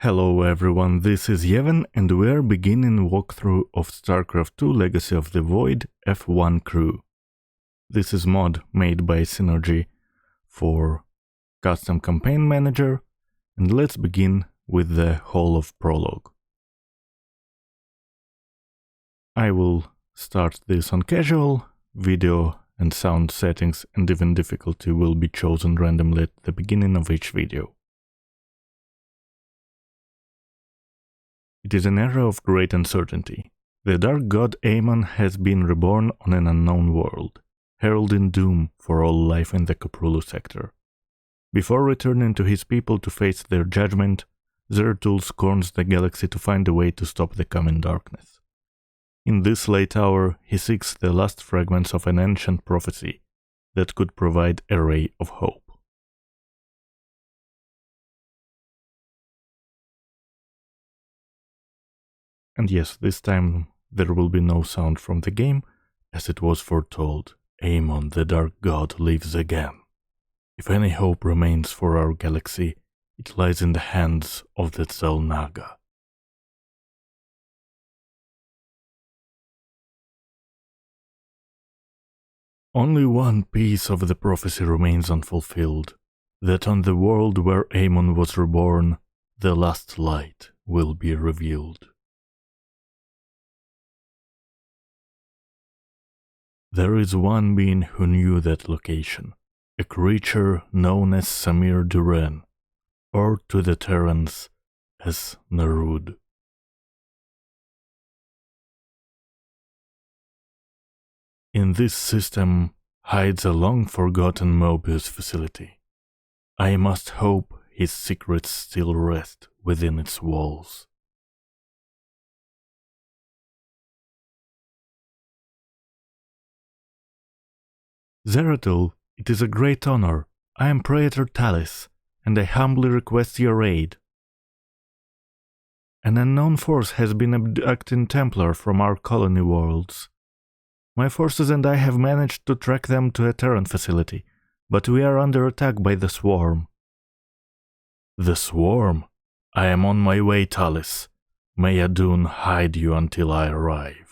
Hello everyone, this is Yevon and we are beginning walkthrough of StarCraft 2 Legacy of the Void F1 crew. This is mod made by Synergy for Custom Campaign Manager, and let's begin with the whole of Prologue. I will start this on casual, video and sound settings and even difficulty will be chosen randomly at the beginning of each video. It is an era of great uncertainty. The dark god Aemon has been reborn on an unknown world, heralding doom for all life in the Koprulu sector. Before returning to his people to face their judgment, Zeratul scorns the galaxy to find a way to stop the coming darkness. In this late hour, he seeks the last fragments of an ancient prophecy that could provide a ray of hope. And yes, this time there will be no sound from the game, as it was foretold. Aemon, the Dark God, lives again. If any hope remains for our galaxy, it lies in the hands of the Xel'Naga. Only one piece of the prophecy remains unfulfilled, that on the world where Aemon was reborn, the last light will be revealed. There is one being who knew that location, a creature known as Samir Duran, or to the Terrans as Narud. In this system hides a long-forgotten Mobius facility. I must hope his secrets still rest within its walls. Zeratul, it is a great honor. I am Praetor Talis, and I humbly request your aid. An unknown force has been abducting Templar from our colony worlds. My forces and I have managed to track them to a Terran facility, but we are under attack by the Swarm. The Swarm? I am on my way, Talis. May Adun hide you until I arrive.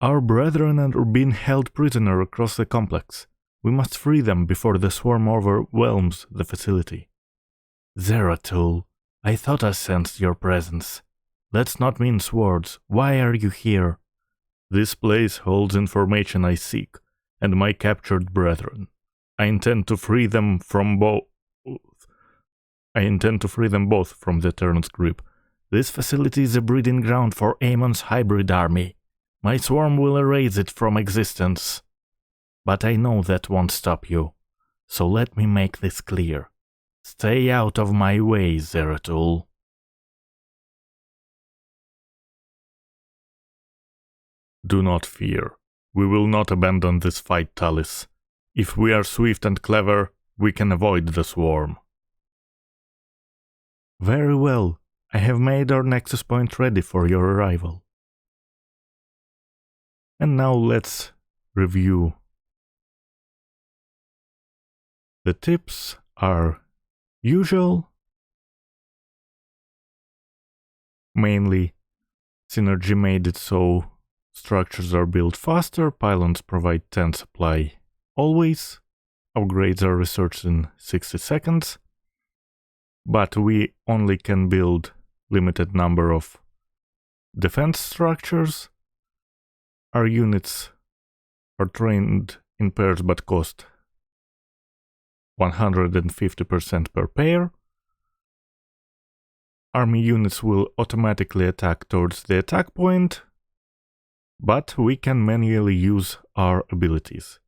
Our brethren are being held prisoner across the complex. We must free them before the Swarm overwhelms the facility. Zeratul, I thought I sensed your presence. Let's not mince words. Why are you here? This place holds information I seek, and my captured brethren. I intend to free them both from the Terran's grip. This facility is a breeding ground for Aemon's hybrid army. My Swarm will erase it from existence. But I know that won't stop you, so let me make this clear. Stay out of my way, Zeratul. Do not fear. We will not abandon this fight, Talis. If we are swift and clever, we can avoid the Swarm. Very well. I have made our Nexus Point ready for your arrival. And now let's review. The tips are usual. Mainly, Synergy made it so structures are built faster, pylons provide 10 supply always, upgrades are researched in 60 seconds, but we only can build limited number of defense structures. Our units are trained in pairs but cost 150% per pair. Army units will automatically attack towards the attack point, but we can manually use our abilities.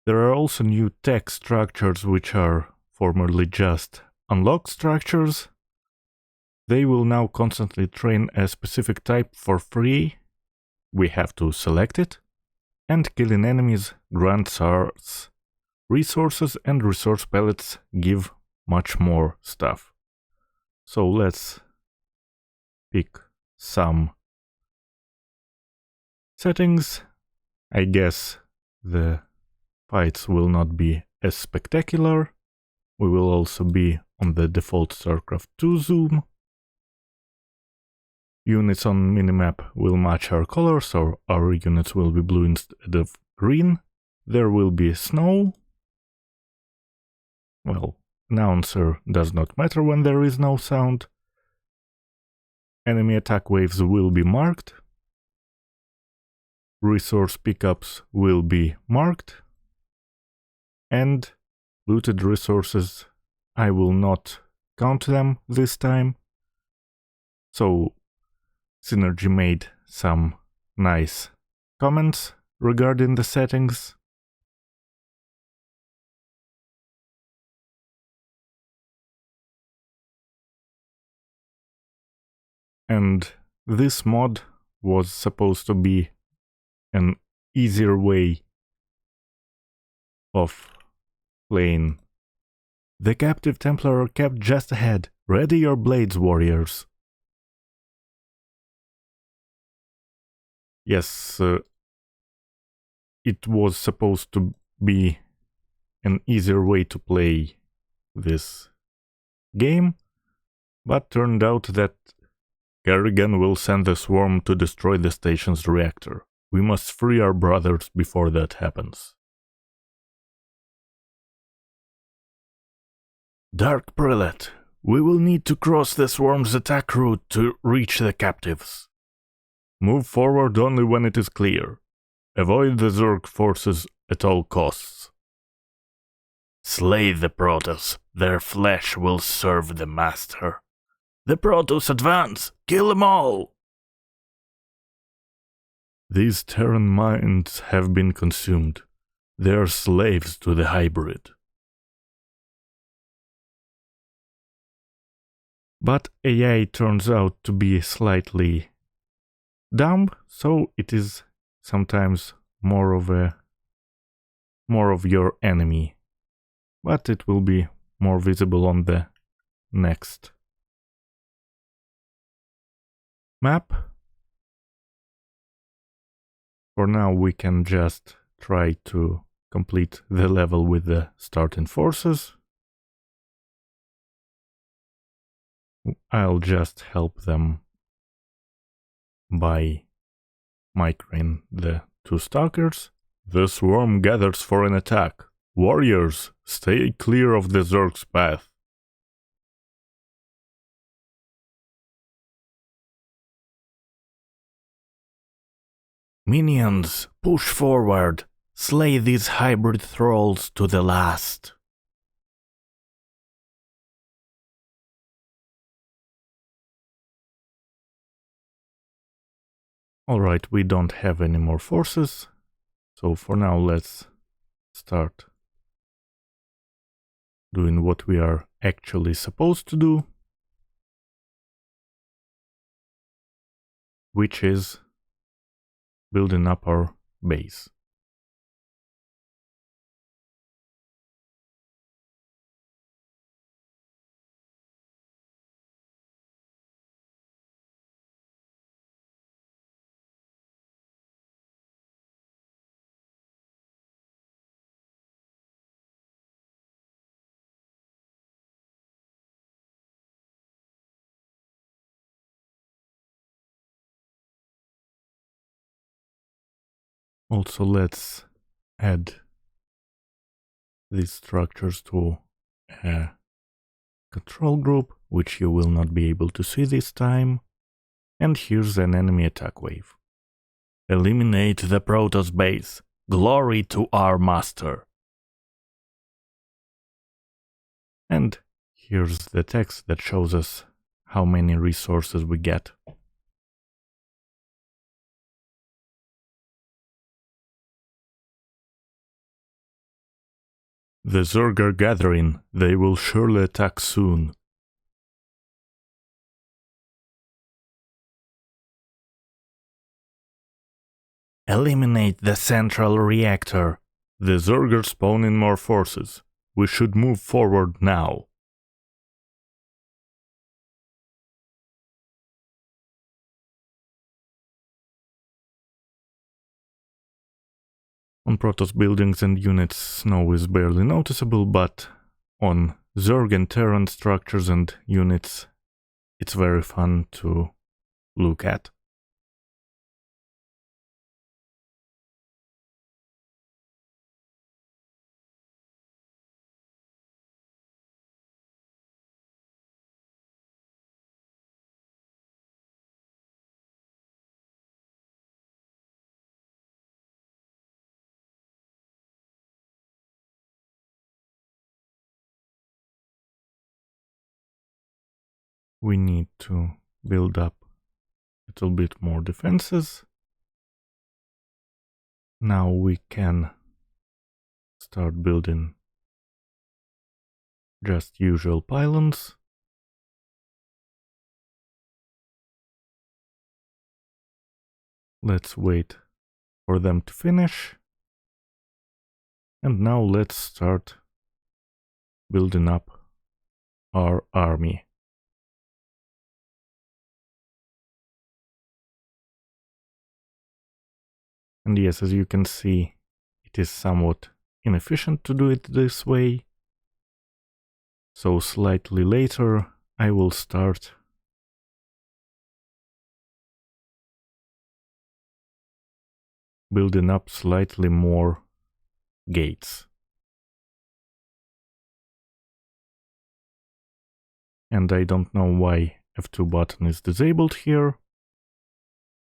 There are also new tech structures which are formerly just unlocked structures. They will now constantly train a specific type for free. We have to select it, and killing enemies grants us resources, and resource pellets give much more stuff. So let's pick some settings. I guess the fights will not be as spectacular. We will also be on the default StarCraft 2 zoom. Units on minimap will match our colors, so our units will be blue instead of green. There will be snow. Well, announcer does not matter when there is no sound. Enemy attack waves will be marked. Resource pickups will be marked. And looted resources, I will not count them this time. So, Synergy made some nice comments regarding the settings. And this mod was supposed to be an easier way of playing. The captive Templar are kept just ahead. Ready your blades, warriors. Yes, it was supposed to be an easier way to play this game, but turned out that Kerrigan will send the swarm to destroy the station's reactor. We must free our brothers before that happens. Dark Prelate, we will need to cross the swarm's attack route to reach the captives. Move forward only when it is clear. Avoid the Zerg forces at all costs. Slay the Protoss, their flesh will serve the Master. The Protoss advance! Kill them all! These Terran minds have been consumed. They are slaves to the hybrid. But AI turns out to be slightly dumb, so it is sometimes more of your enemy. But it will be more visible on the next map. For now we can just try to complete the level with the starting forces. I'll just help them by microing the two stalkers. The swarm gathers for an attack. Warriors, stay clear of the Zerg's path. Minions, push forward. Slay these hybrid thralls to the last. Alright, we don't have any more forces, so for now let's start doing what we are actually supposed to do, which is building up our base. Also, let's add these structures to a control group, which you will not be able to see this time. And here's an enemy attack wave. Eliminate the Protoss base. Glory to our master. And here's the text that shows us how many resources we get. The Zerg are gathering. They will surely attack soon. Eliminate the central reactor. The Zerg are spawning more forces. We should move forward now. On Protoss buildings and units, snow is barely noticeable, but on Zerg and Terran structures and units, it's very fun to look at. We need to build up a little bit more defenses. Now we can start building just usual pylons. Let's wait for them to finish. And now let's start building up our army. And yes, as you can see, it is somewhat inefficient to do it this way. So slightly later, I will start building up slightly more gates. And I don't know why F2 button is disabled here.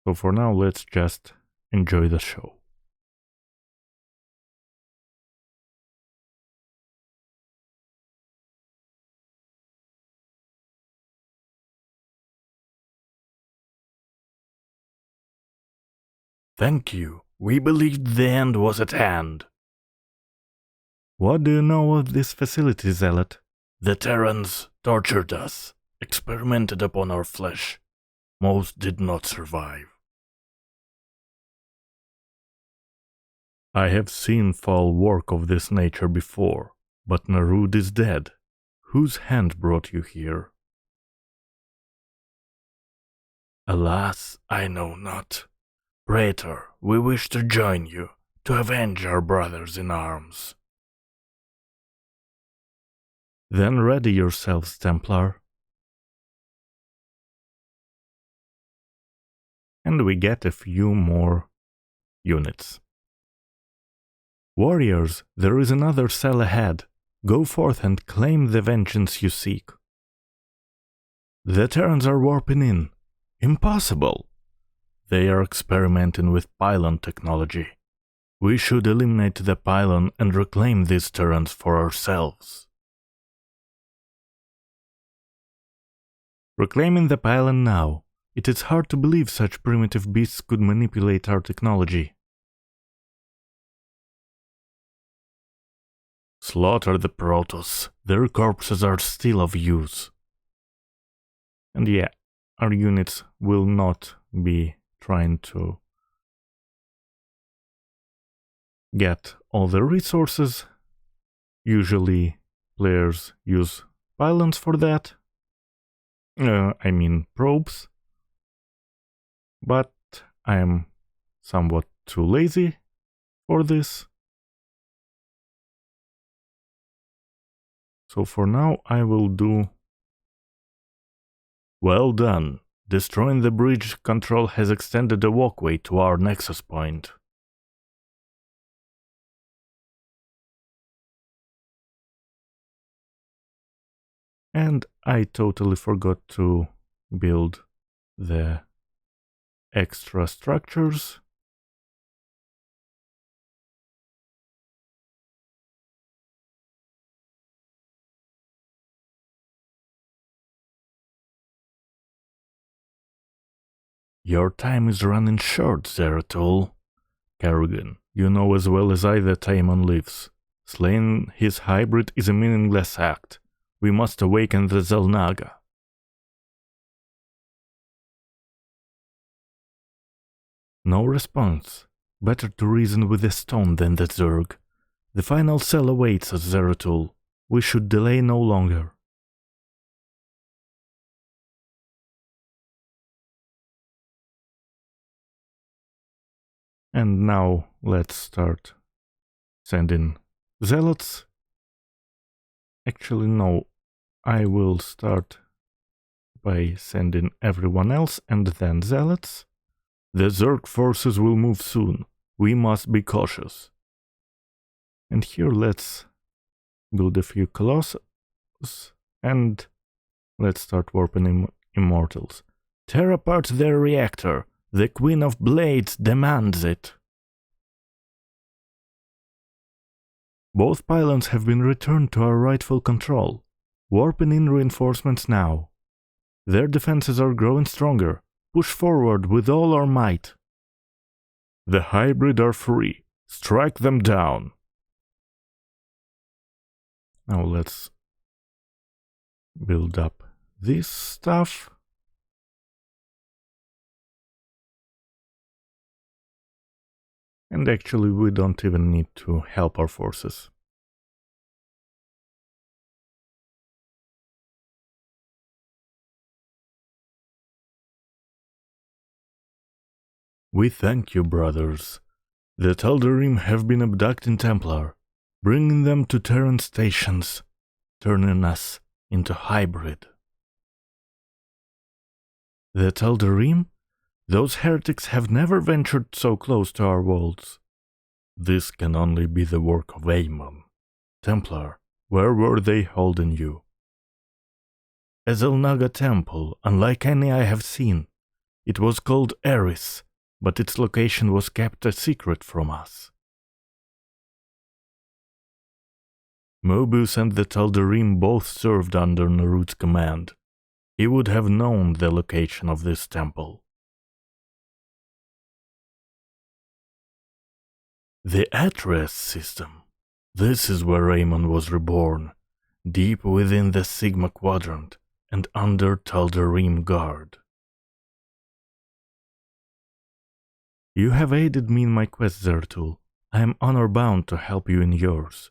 So for now, let's just enjoy the show. Thank you. We believed the end was at hand. What do you know of this facility, Zealot? The Terrans tortured us, experimented upon our flesh. Most did not survive. I have seen foul work of this nature before, but Narud is dead. Whose hand brought you here? Alas, I know not. Praetor, we wish to join you, to avenge our brothers in arms. Then ready yourselves, Templar. And we get a few more units. Warriors, there is another cell ahead. Go forth and claim the vengeance you seek. The Terrans are warping in. Impossible! They are experimenting with pylon technology. We should eliminate the pylon and reclaim these Terrans for ourselves. Reclaiming the pylon now. It is hard to believe such primitive beasts could manipulate our technology. Slaughter the Protoss. Their corpses are still of use. And yeah, our units will not be trying to get all the resources. Usually players use pylons for that. I mean probes. But I am somewhat too lazy for this. So for now I will do... Well done. Destroying the bridge control has extended the walkway to our nexus point. And I totally forgot to build the extra structures. Your time is running short, Zeratul. Kerrigan, you know as well as I that Taimon lives. Slaying his hybrid is a meaningless act. We must awaken the Zelnaga. No response. Better to reason with the stone than the Zerg. The final cell awaits us, Zeratul. We should delay no longer. And now let's start send in zealots. Actually, no. I will start by sending everyone else and then zealots. The Zerg forces will move soon. We must be cautious. And here let's build a few colossus and let's start warping immortals. Tear apart their reactor. The Queen of Blades demands it. Both pylons have been returned to our rightful control. Warping in reinforcements now. Their defenses are growing stronger. Push forward with all our might. The hybrid are free. Strike them down. Now let's build up this stuff. And actually we don't even need to help our forces. We thank you, brothers. The Tal'Darim have been abducting Templar, bringing them to Terran stations, turning us into hybrid. The Tal'Darim? Those heretics have never ventured so close to our walls. This can only be the work of Aemon. Templar, where were they holding you? Ezelnaga Temple, unlike any I have seen. It was called Eris, but its location was kept a secret from us. Mobius and the Tal'Darim both served under Narut's command. He would have known the location of this temple. The Atreus system. This is where Aemon was reborn, deep within the Sigma Quadrant and under Tal'Darim guard. You have aided me in my quest, Zertul. I am honor-bound to help you in yours.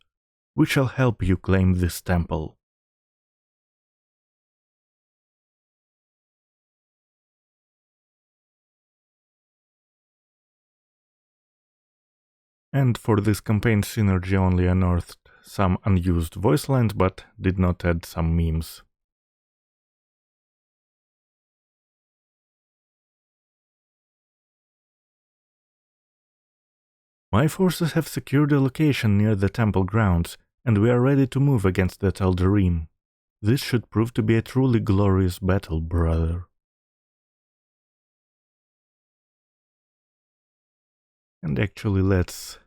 We shall help you claim this temple. And for this campaign, Synergy only unearthed some unused voice lines, but did not add some memes. My forces have secured a location near the temple grounds, and we are ready to move against the Tal'Darim. This should prove to be a truly glorious battle, brother. And actually, let's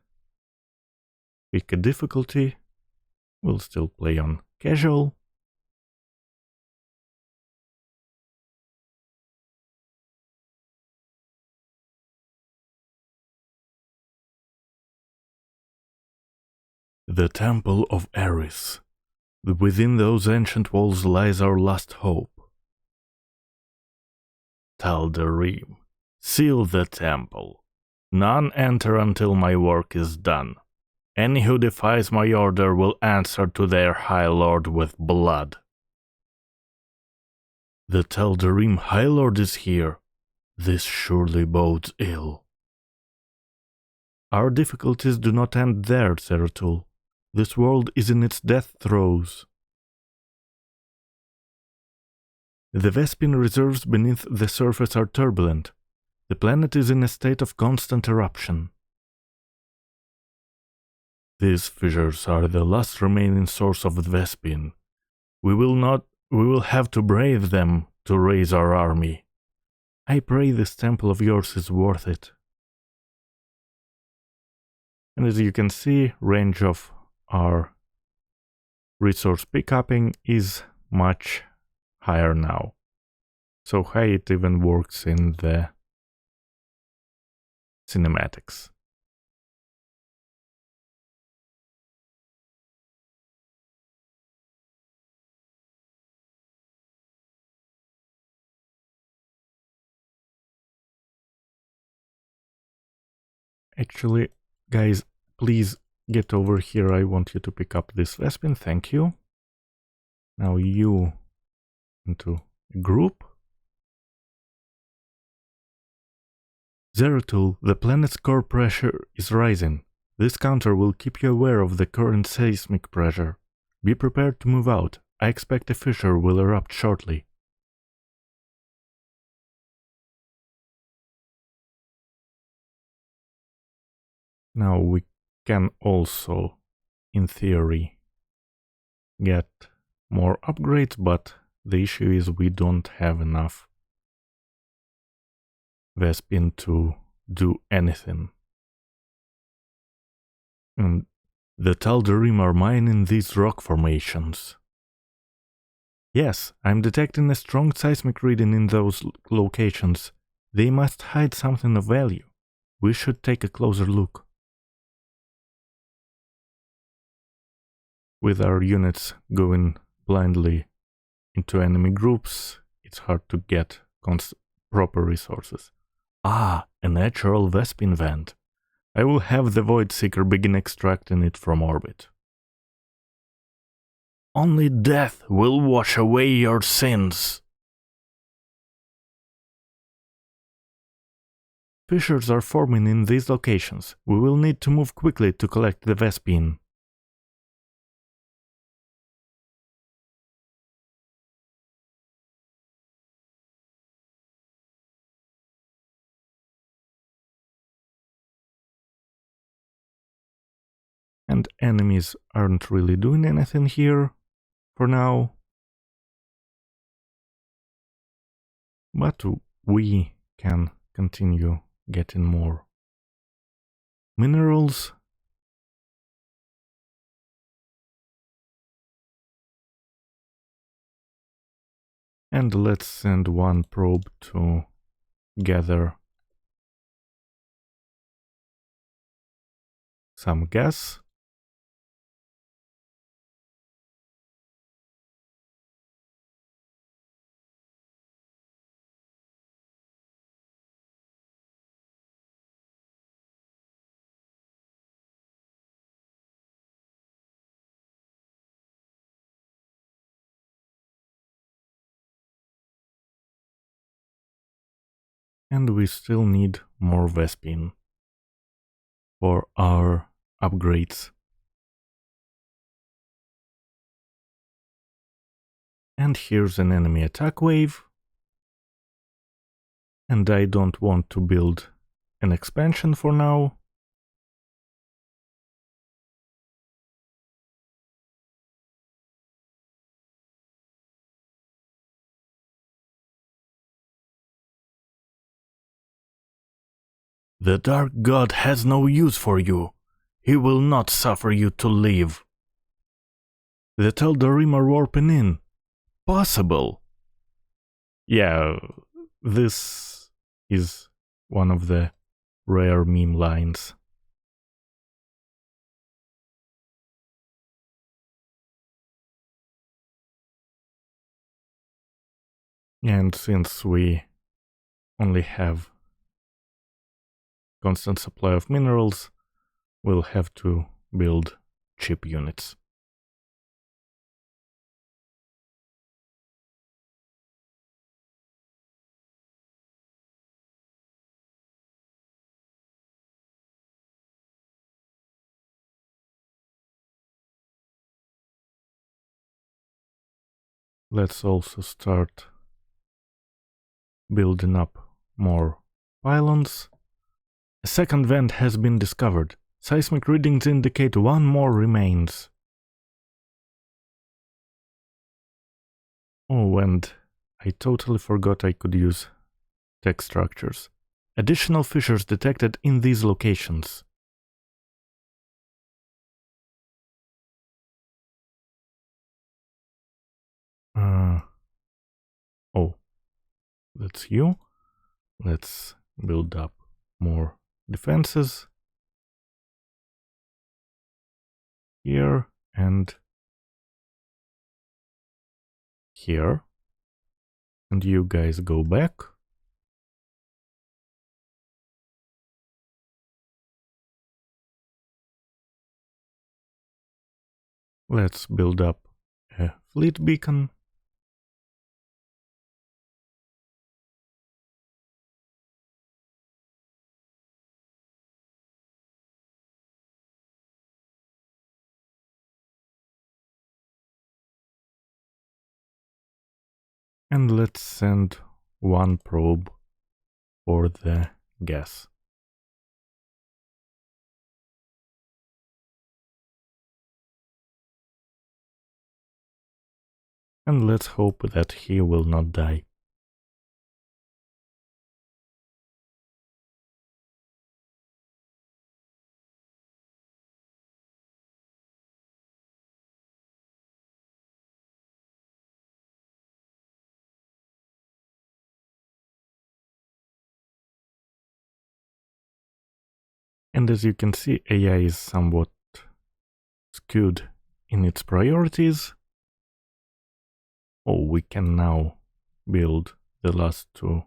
pick a difficulty. We'll still play on casual. The Temple of Eris. Within those ancient walls lies our last hope. Tal'Darim, seal the temple. None enter until my work is done. Any who defies my order will answer to their High Lord with blood. The Tal'Darim High Lord is here. This surely bodes ill. Our difficulties do not end there, Zeratul. This world is in its death throes. The Vespene reserves beneath the surface are turbulent. The planet is in a state of constant eruption. These fissures are the last remaining source of Vespene. We will have to brave them to raise our army. I pray this temple of yours is worth it. And as you can see, range of our resource pickupping is much higher now. So high it even works in the cinematics. Actually, guys, please get over here. I want you to pick up this Vespene. Thank you. Now you into a group. Zeratul, the planet's core pressure is rising. This counter will keep you aware of the current seismic pressure. Be prepared to move out. I expect a fissure will erupt shortly. Now we can also, in theory, get more upgrades, but the issue is we don't have enough Vespin to do anything. And the Tal'Darim are mining these rock formations. Yes, I'm detecting a strong seismic reading in those locations. They must hide something of value. We should take a closer look. With our units going blindly into enemy groups, it's hard to get proper resources. Ah, a natural Vespin vent. I will have the Void Seeker begin extracting it from orbit. Only death will wash away your sins. Fissures are forming in these locations. We will need to move quickly to collect the Vespin. And enemies aren't really doing anything here for now. But we can continue getting more minerals. And let's send one probe to gather some gas. And we still need more Vespin for our upgrades. And here's an enemy attack wave. And I don't want to build an expansion for now. The Dark God has no use for you. He will not suffer you to live. The Tal'Darim are warping in. Possible. Yeah, this is one of the rare meme lines. And since we only have constant supply of minerals, we'll have to build cheap units. Let's also start building up more pylons. A second vent has been discovered. Seismic readings indicate one more remains. Oh, and I totally forgot I could use text structures. Additional fissures detected in these locations. Oh, that's you. Let's build up more defenses. Here and here. And you guys go back. Let's build up a fleet beacon. And let's send one probe for the gas. And let's hope that he will not die. And as you can see, AI is somewhat skewed in its priorities. Oh, we can now build the last two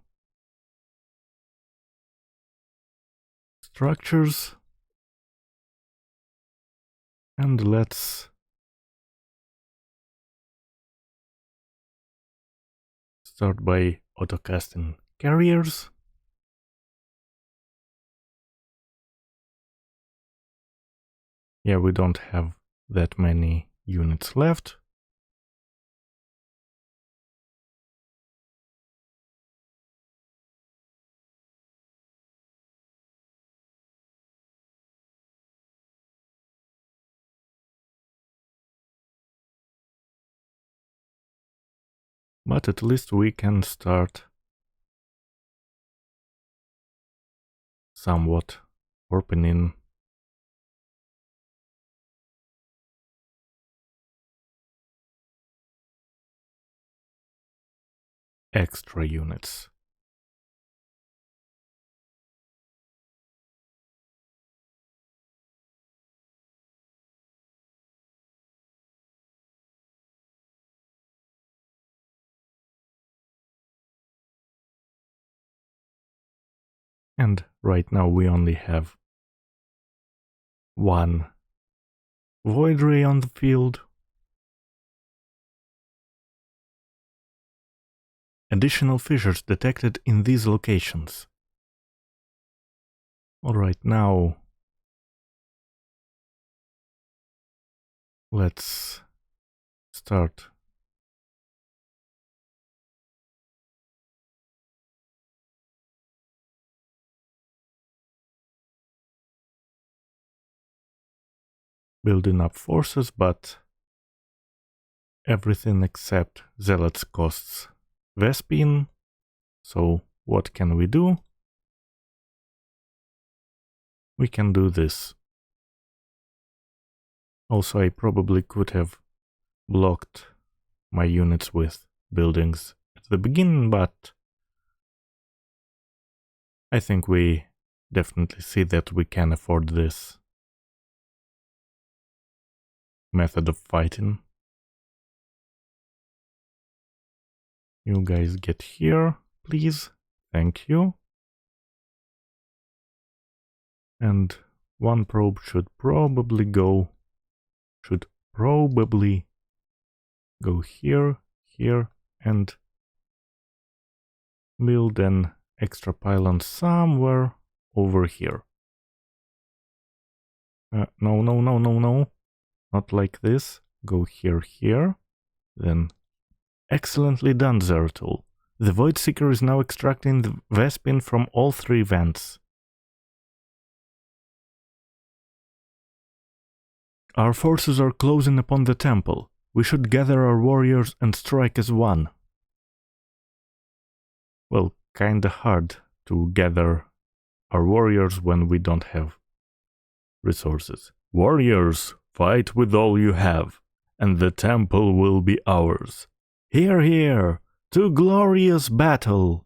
structures. And let's start by autocasting carriers. Yeah, we don't have that many units left. But at least we can start somewhat warping in extra units. And right now we only have one void ray on the field. Additional fissures detected in these locations. Alright, now let's start building up forces, but everything except zealots costs Vespine. So what can we do? We can do this. Also, I probably could have blocked my units with buildings at the beginning, but I think we definitely see that we can afford this method of fighting. You guys get here, please. Thank you. And one probe should probably go here, here, and build an extra pylon somewhere over here. No, no, no, no, no. Not like this. Go here, here. Then excellently done, Zeratul. The Void Seeker is now extracting the Vespine from all three vents. Our forces are closing upon the temple. We should gather our warriors and strike as one. Well, kinda hard to gather our warriors when we don't have resources. Warriors, fight with all you have, and the temple will be ours. Hear, hear, to glorious battle!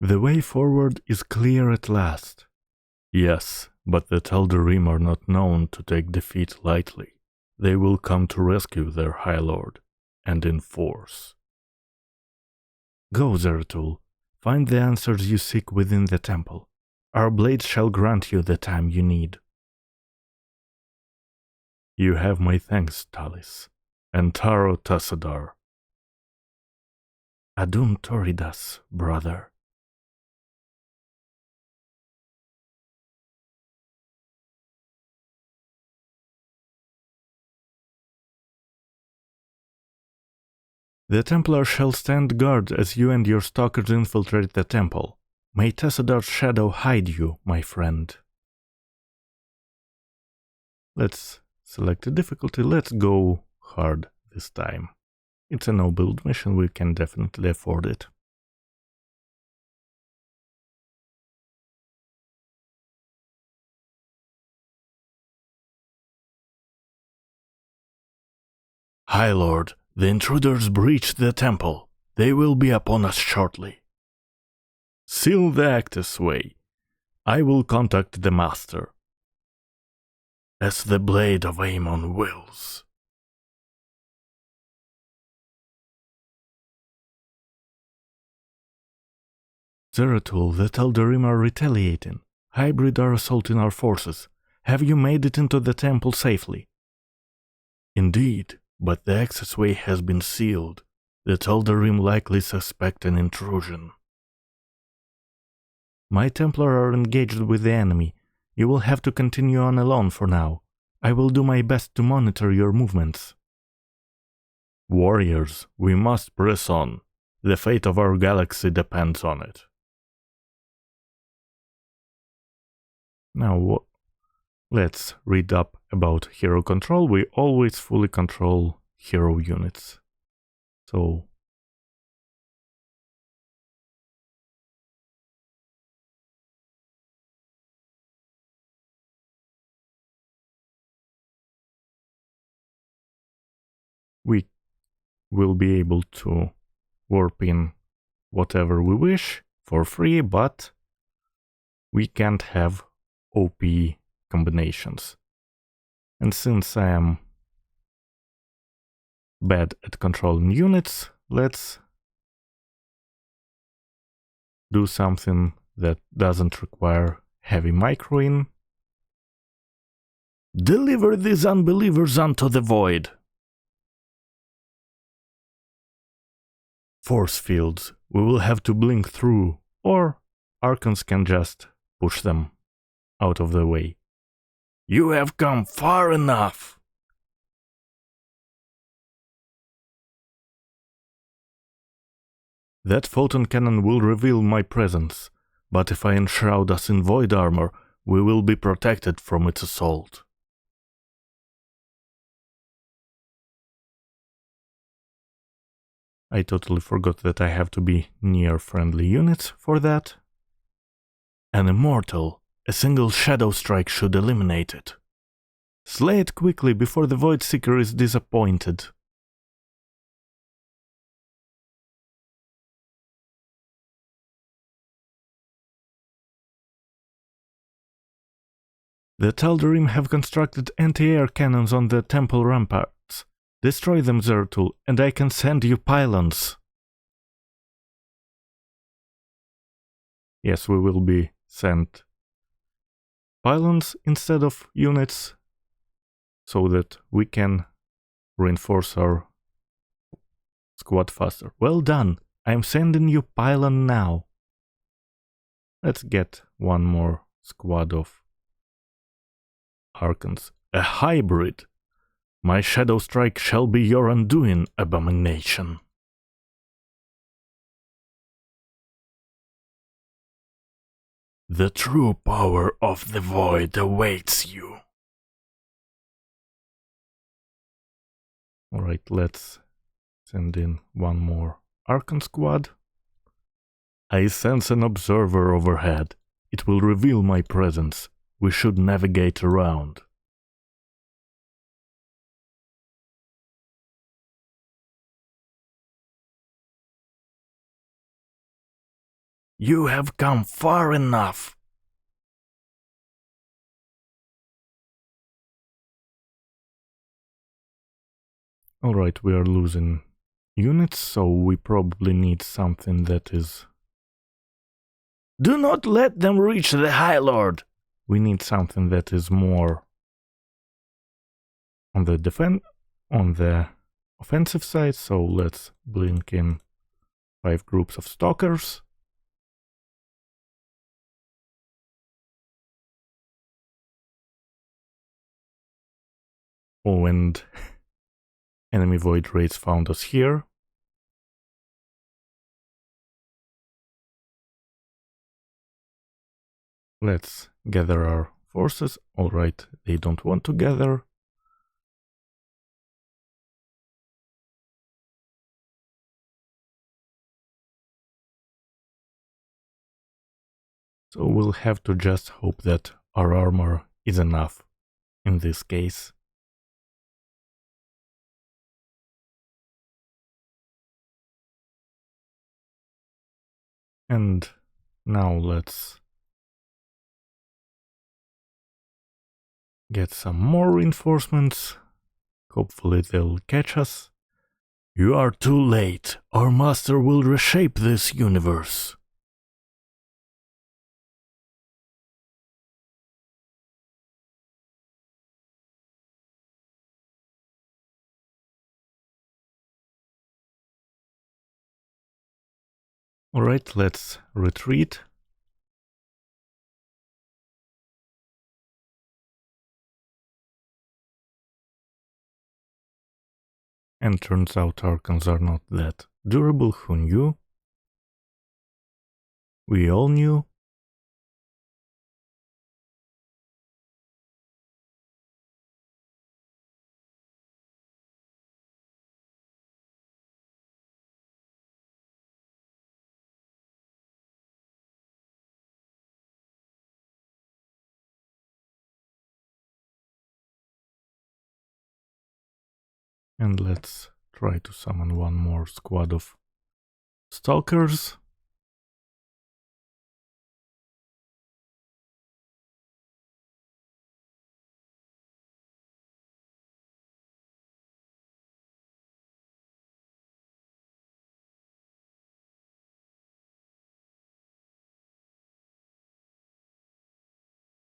The way forward is clear at last. Yes, but the Tal'Darim are not known to take defeat lightly. They will come to rescue their High Lord, and in force. Go, Zeratul. Find the answers you seek within the temple. Our blades shall grant you the time you need. You have my thanks, Talis, and Taro Tassadar. Adum Toridas, brother. The Templar shall stand guard as you and your stalkers infiltrate the temple. May Tassadar's shadow hide you, my friend. Let's select a difficulty. Let's go hard this time. It's a no-build mission, we can definitely afford it. High Lord, the intruders breached the temple. They will be upon us shortly. Seal the Actus Way. I will contact the Master. As the blade of Aemon wills. Zeratul, the Teldarim are retaliating. Hybrid are assaulting our forces. Have you made it into the temple safely? Indeed, but the access way has been sealed. The Teldarim likely suspect an intrusion. My Templar are engaged with the enemy. You will have to continue on alone for now. I will do my best to monitor your movements. Warriors, we must press on. The fate of our galaxy depends on it. Now, let's read up about hero control. We always fully control hero units. So, we will be able to warp in whatever we wish for free, but we can't have OP combinations. And since I am bad at controlling units, let's do something that doesn't require heavy microing. Deliver these unbelievers unto the void. Force fields, we will have to blink through, or Archons can just push them out of the way. You have come far enough! That photon cannon will reveal my presence, but if I enshroud us in void armor, we will be protected from its assault. I totally forgot that I have to be near friendly units for that. An immortal, a single shadow strike should eliminate it. Slay it quickly before the Void Seeker is disappointed. The Teldarim have constructed anti-air cannons on the temple ramparts. Destroy them, Zeratul, and I can send you pylons. Yes, we will be sent pylons instead of units, so that we can reinforce our squad faster. Well done, I'm sending you pylon now. Let's get one more squad of Archons. A hybrid! My shadow strike shall be your undoing, abomination. The true power of the void awaits you. Alright, let's send in one more Archon squad. I sense an observer overhead. It will reveal my presence. We should navigate around. You have come far enough. Alright, we are losing units, so we probably need something that is... Do not let them reach the High Lord! We need something that is more on the offensive side, so let's blink in 5 groups of stalkers. Oh, and enemy void raids found us here. Let's gather our forces. Alright, they don't want to gather. So we'll have to just hope that our armor is enough in this case. And now let's get some more reinforcements. Hopefully they'll catch us. You are too late. Our master will reshape this universe. Alright, let's retreat. And turns out Archons are not that durable. Who knew? We all knew. And let's try to summon one more squad of stalkers.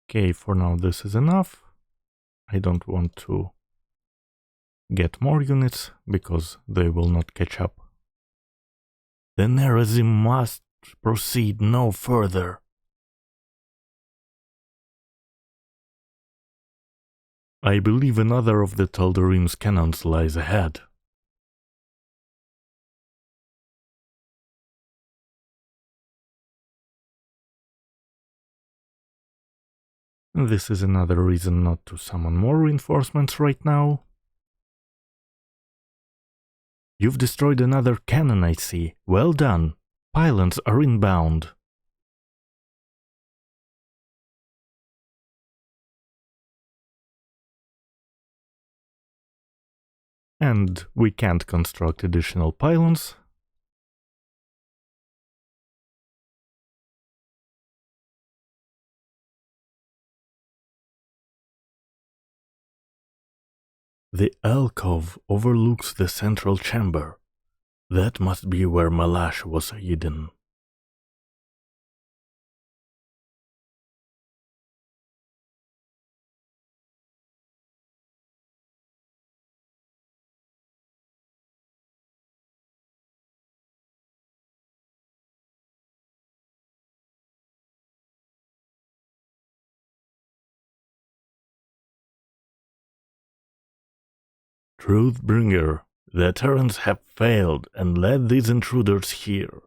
Okay, for now this is enough. I don't want to get more units because they will not catch up. The Nerazim must proceed no further. I believe another of the Tal'Darim's cannons lies ahead. This is another reason not to summon more reinforcements right now. You've destroyed another cannon, I see. Well done. Pylons are inbound. And we can't construct additional pylons. The alcove overlooks the central chamber. That must be where Malash was hidden. Truthbringer, the Terrans have failed and led these intruders here.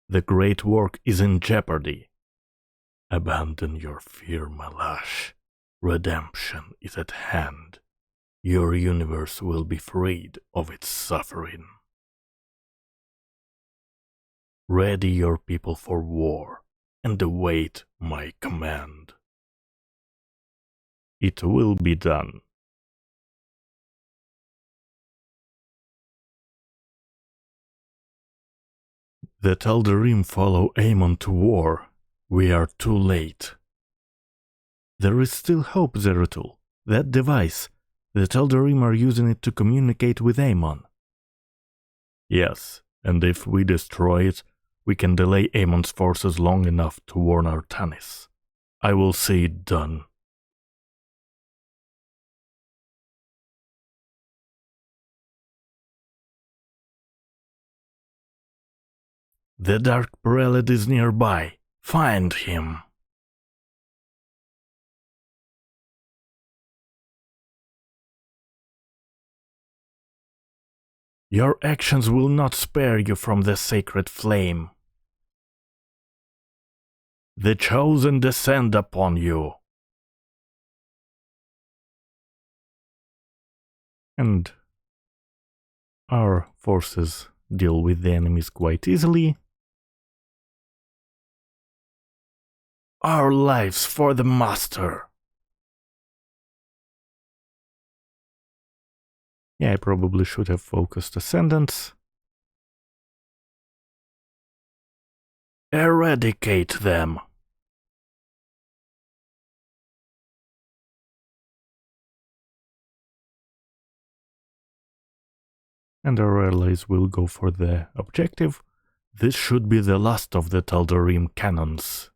The great work is in jeopardy. Abandon your fear, Malash. Redemption is at hand. Your universe will be freed of its suffering. Ready your people for war and await my command. It will be done. The Tal'Darim follow Aemon to war. We are too late. There is still hope, Zeratul. That device, the Tal'Darim are using it to communicate with Aemon. Yes, and if we destroy it, we can delay Amon's forces long enough to warn Artanis. I will see it done. The Dark Prelate is nearby. Find him. Your actions will not spare you from the sacred flame. The chosen descend upon you. And our forces deal with the enemies quite easily. Our lives for the Master. Yeah, I probably should have focused Ascendants. Eradicate them. And our allies will go for the objective. This should be the last of the Tal'Darim cannons.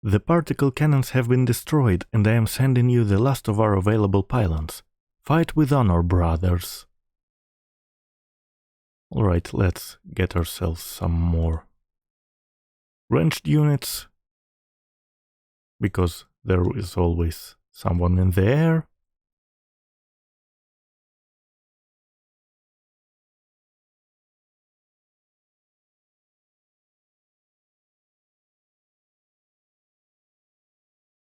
The particle cannons have been destroyed, and I am sending you the last of our available pylons. Fight with honor, brothers. Alright, let's get ourselves some more ranged units, because there is always someone in the air.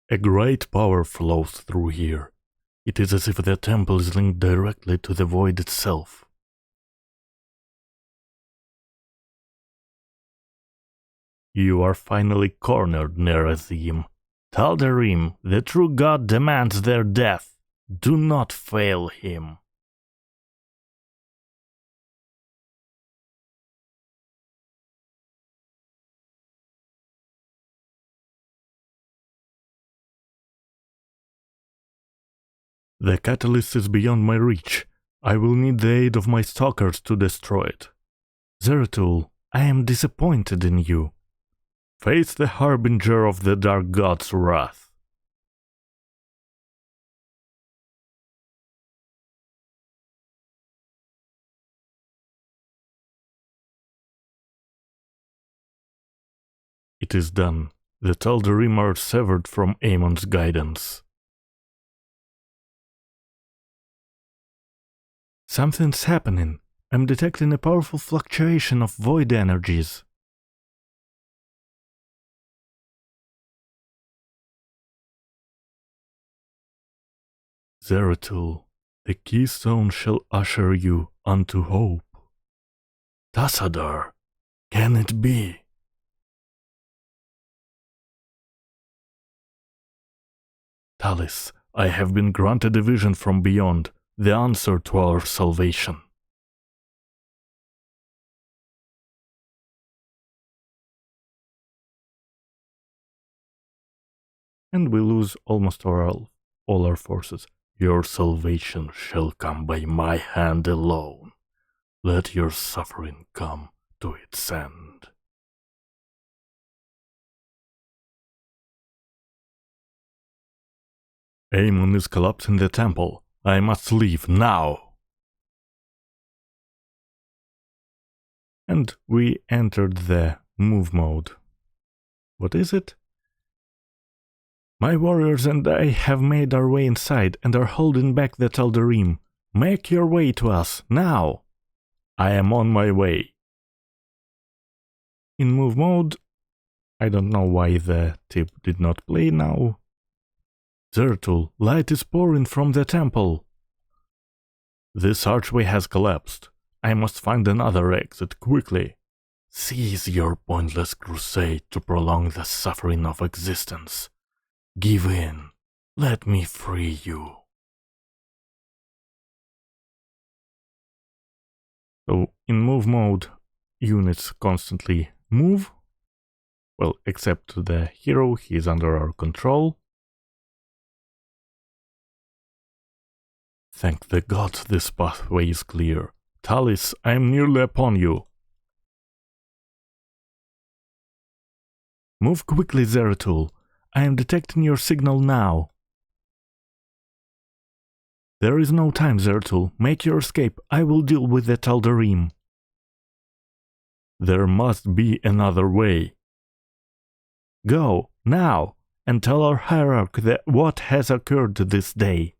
A great power flows through here. It is as if the temple is linked directly to the void itself. You are finally cornered, Nerazim. Tal'Darim, the true god, demands their death. Do not fail him. The catalyst is beyond my reach. I will need the aid of my stalkers to destroy it. Zeratul, I am disappointed in you. Face the harbinger of the dark god's wrath. It is done. The Tal'Darim are severed from Amon's guidance. Something's happening. I'm detecting a powerful fluctuation of void energies. Zeratul, the keystone shall usher you unto hope. Tassadar, can it be? Talis, I have been granted a vision from beyond, the answer to our salvation. And we lose almost all our forces. Your salvation shall come by my hand alone. Let your suffering come to its end. Amon is collapsing the temple. I must leave now. And we entered the move mode. What is it? My warriors and I have made our way inside and are holding back the Tal'Darim. Make your way to us, now! I am on my way. In move mode, I don't know why the tip did not play now. Zeratul, light is pouring from the temple. This archway has collapsed. I must find another exit quickly. Cease your pointless crusade to prolong the suffering of existence. Give in. Let me free you. So in move mode, units constantly move. Well, except the hero, he is under our control. Thank the gods this pathway is clear. Talis, I am nearly upon you. Move quickly, Zeratul. I am detecting your signal now. There is no time, Zeratul. Make your escape. I will deal with the Tal'Darim. There must be another way. Go, now, and tell our hierarch that what has occurred this day.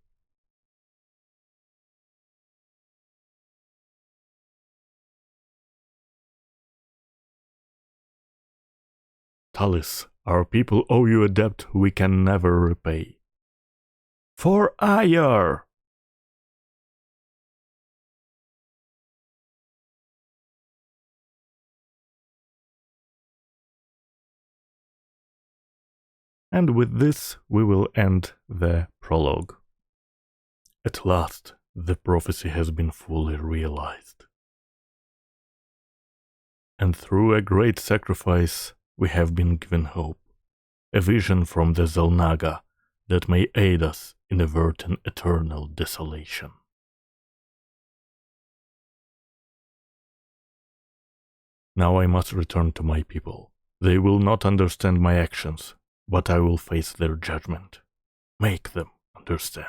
Talis, our people owe you a debt we can never repay. For ire! And with this, we will end the prologue. At last, the prophecy has been fully realized. And through a great sacrifice, we have been given hope, a vision from the Xel'Naga that may aid us in averting eternal desolation. Now I must return to my people. They will not understand my actions, but I will face their judgment. Make them understand.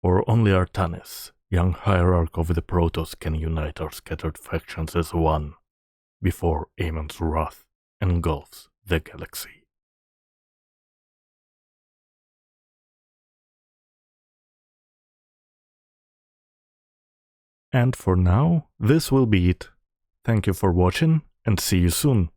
For only Artanis, young hierarch of the Protoss, can unite our scattered factions as one, before Amon's wrath engulfs the galaxy. And for now, this will be it. Thank you for watching, and see you soon.